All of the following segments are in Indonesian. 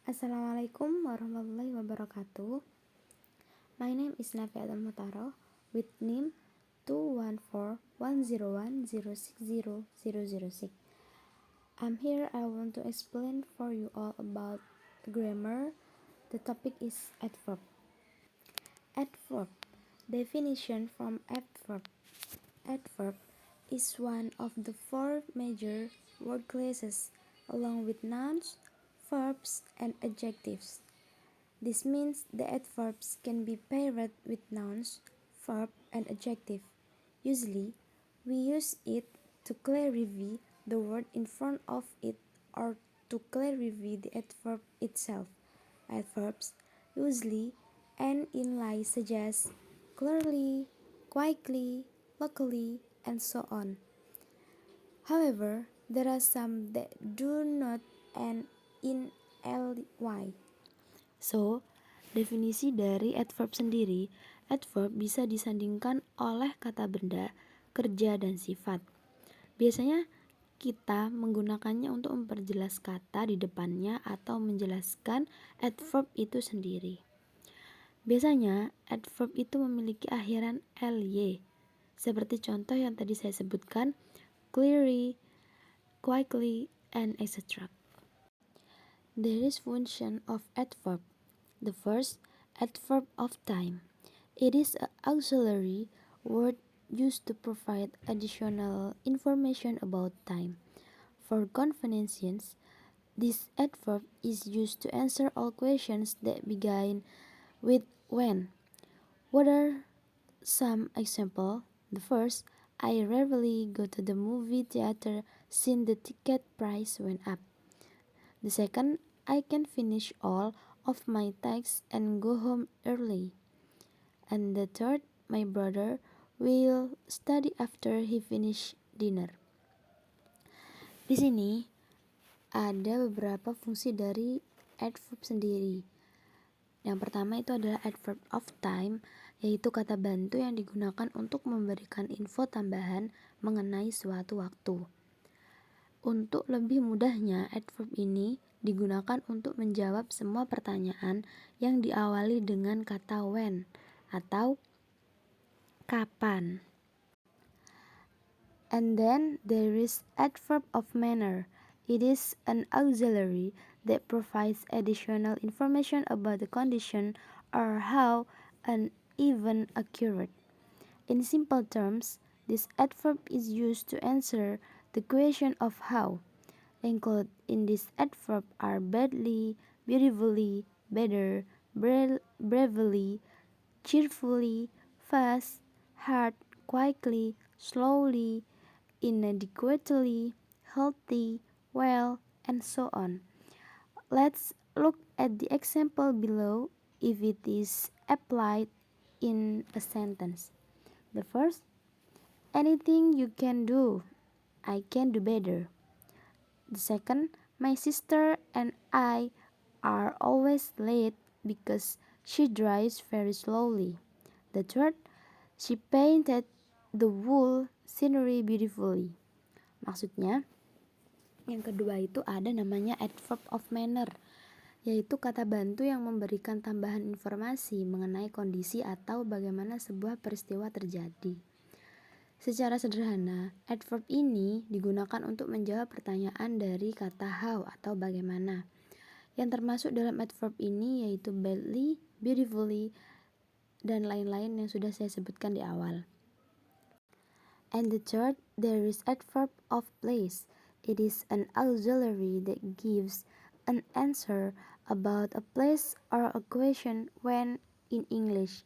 Assalamualaikum warahmatullahi wabarakatuh. My name is Nafiat Al-Mutaro with NIM 2141010600006. I'm here. I want to explain for you all about grammar. The topic is adverb. Adverb. Definition from adverb. Adverb is one of the four major word classes along with nouns, verbs, and adjectives. This means the adverbs can be paired with nouns, verb, and adjective. Usually, we use it to clarify the word in front of it or to clarify the adverb itself. Adverbs usually end in lie such as clearly, quickly, luckily, and so on. However, there are some that do not end in ly. So, definisi dari adverb sendiri, adverb bisa disandingkan oleh kata benda, kerja, dan sifat. Biasanya kita menggunakannya untuk memperjelas kata di depannya atau menjelaskan adverb itu sendiri. Biasanya, adverb itu memiliki akhiran ly, seperti contoh yang tadi saya sebutkan, clearly, quickly, and etc. There is function of adverb. The first, adverb of time. It is an auxiliary word used to provide additional information about time. For convenience, this adverb is used to answer all questions that begin with when. What are some examples? The first, I rarely go to the movie theater since the ticket price went up. The second, I can finish all of my tasks and go home early. And the third, my brother will study after he finish dinner. Di sini ada beberapa fungsi dari adverb sendiri. Yang pertama itu adalah adverb of time, yaitu kata bantu yang digunakan untuk memberikan info tambahan mengenai suatu waktu. Untuk lebih mudahnya, adverb ini digunakan untuk menjawab semua pertanyaan yang diawali dengan kata when atau kapan. And then there is adverb of manner. It is an auxiliary that provides additional information about the condition or how an event occurred. In simple terms, this adverb is used to answer the question of how. Included in this adverb are badly, beautifully, better, bravely, cheerfully, fast, hard, quickly, slowly, inadequately, healthy, well, and so on. Let's look at the example below if it is applied in a sentence. The first, anything you can do, I can do better. The second, my sister and I are always late because she drives very slowly. The third, she painted the whole scenery beautifully. Maksudnya, yang kedua itu ada namanya adverb of manner, yaitu kata bantu yang memberikan tambahan informasi mengenai kondisi atau bagaimana sebuah peristiwa terjadi. Secara sederhana, adverb ini digunakan untuk menjawab pertanyaan dari kata how atau bagaimana. Yang termasuk dalam adverb ini yaitu badly, beautifully, dan lain-lain yang sudah saya sebutkan di awal. And the third, there is adverb of place. It is an auxiliary that gives an answer about a place or a question when in English.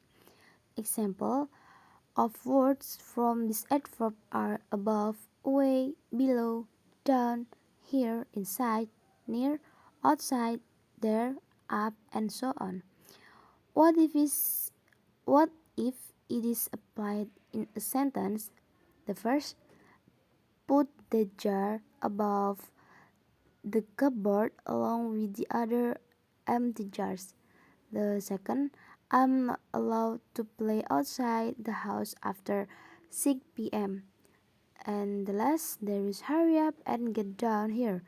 Example of words from this adverb are above, away, below, down, here, inside, near, outside, there, up, and so on. What if it is applied in a sentence? The first, put the jar above the cupboard along with the other empty jars. The second, I'm not allowed to play outside the house after 6 p.m. And the last, there is hurry up and get down here.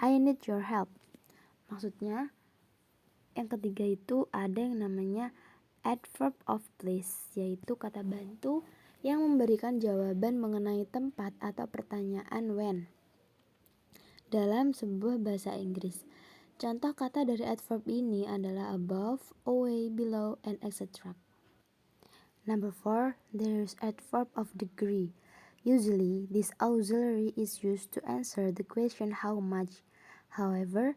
I need your help. Maksudnya, Yang ketiga itu ada yang namanya adverb of place, yaitu kata bantu yang memberikan jawaban mengenai tempat atau pertanyaan when dalam sebuah bahasa Inggris. Contoh kata dari adverb ini adalah above, away, below, and etc. Number 4, there is adverb of degree. Usually, this auxiliary is used to answer the question how much. However,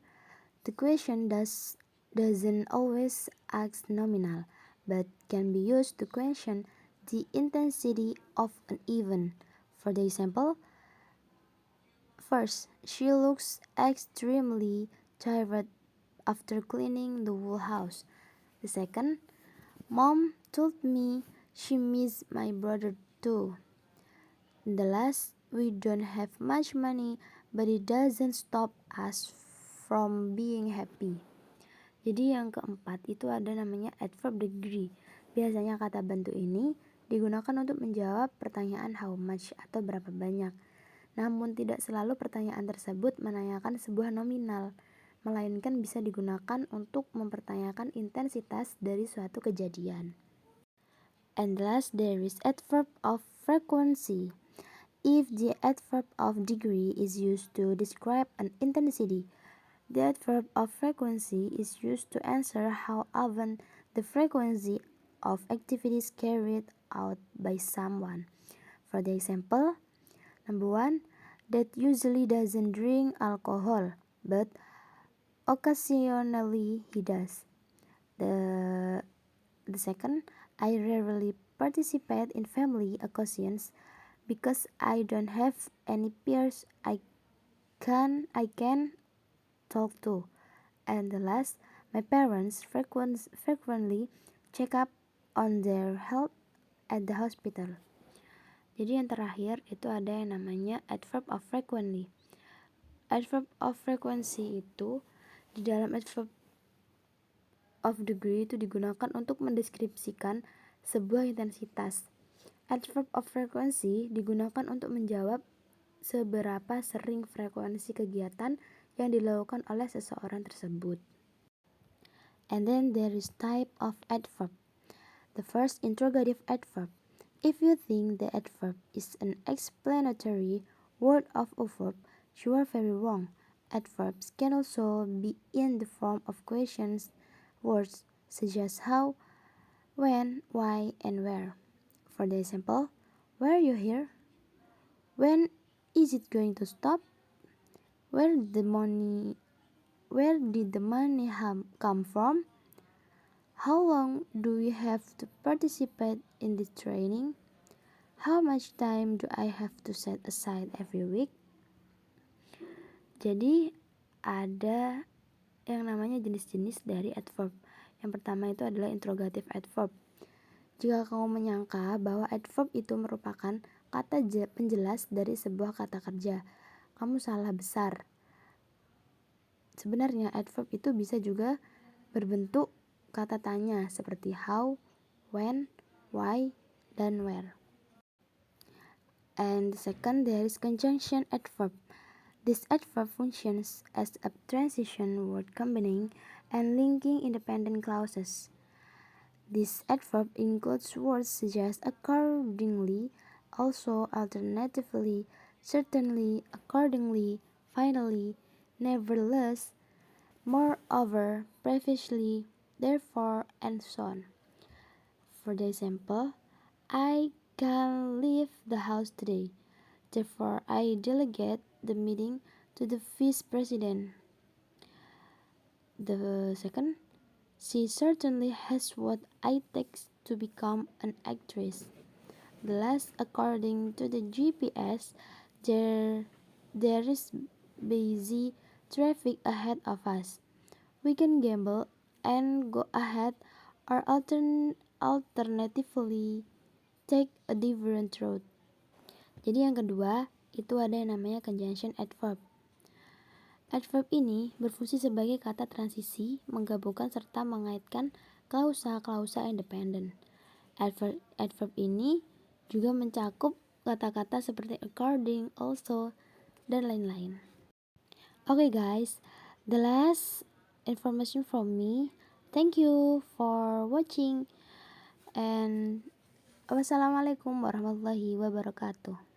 the question doesn't always ask nominal, but can be used to question the intensity of an event. For the example, first, she looks extremely tired after cleaning the whole house. The second, Mom told me she missed my brother too. The last, we don't have much money, but it doesn't stop us from being happy. Jadi yang keempat itu ada namanya adverb degree. Biasanya kata bantu ini digunakan untuk menjawab pertanyaan how much atau berapa banyak. Namun tidak selalu pertanyaan tersebut menanyakan sebuah nominal, melainkan bisa digunakan untuk mempertanyakan intensitas dari suatu kejadian. And last, there is adverb of frequency. If the adverb of degree is used to describe an intensity, the adverb of frequency is used to answer how often the frequency of activities carried out by someone. For the example, number 1, that usually doesn't drink alcohol, but occasionally he does. The second, I rarely participate in family occasions because I don't have any peers I can talk to. And the last, my parents frequently check up on their health at the hospital. Jadi yang terakhir itu ada yang namanya adverb of frequently. Adverb of frequency itu di dalam adverb of degree itu digunakan untuk mendeskripsikan sebuah intensitas. Adverb of frequency digunakan untuk menjawab seberapa sering frekuensi kegiatan yang dilakukan oleh seseorang tersebut. And then there is type of adverb. The first, interrogative adverb. If you think the adverb is an explanatory word of a verb, you are very wrong. Adverbs can also be in the form of questions words such as how, when, why, and where. For the example, where are you here? When is it going to stop? Where did the money come from? How long do we have to participate in this training? How much time do I have to set aside every week? Jadi ada yang namanya jenis-jenis dari adverb. Yang pertama itu adalah interrogative adverb. Jika kamu menyangka bahwa adverb itu merupakan kata penjelas dari sebuah kata kerja, kamu salah besar. Sebenarnya adverb itu bisa juga berbentuk kata tanya seperti how, when, why, dan where. And the second, there is conjunction adverb. This adverb functions as a transition word combining and linking independent clauses. This adverb includes words such as accordingly, also, alternatively, certainly, accordingly, finally, nevertheless, moreover, previously, therefore, and so on. For the example, I can leave the house today. Therefore, I delegate the meeting to the vice president. The second, she certainly has what it takes to become an actress. The last, according to the GPS, there is busy traffic ahead of us. We can gamble and go ahead, or alternatively take a different route. Jadi yang kedua, itu ada yang namanya conjunction adverb. Adverb ini berfungsi sebagai kata transisi, menggabungkan serta mengaitkan klausa-klausa independen. Adverb ini juga mencakup kata-kata seperti according, also, dan lain-lain. Okay guys, the last information from me, Thank you for watching and wassalamualaikum warahmatullahi wabarakatuh.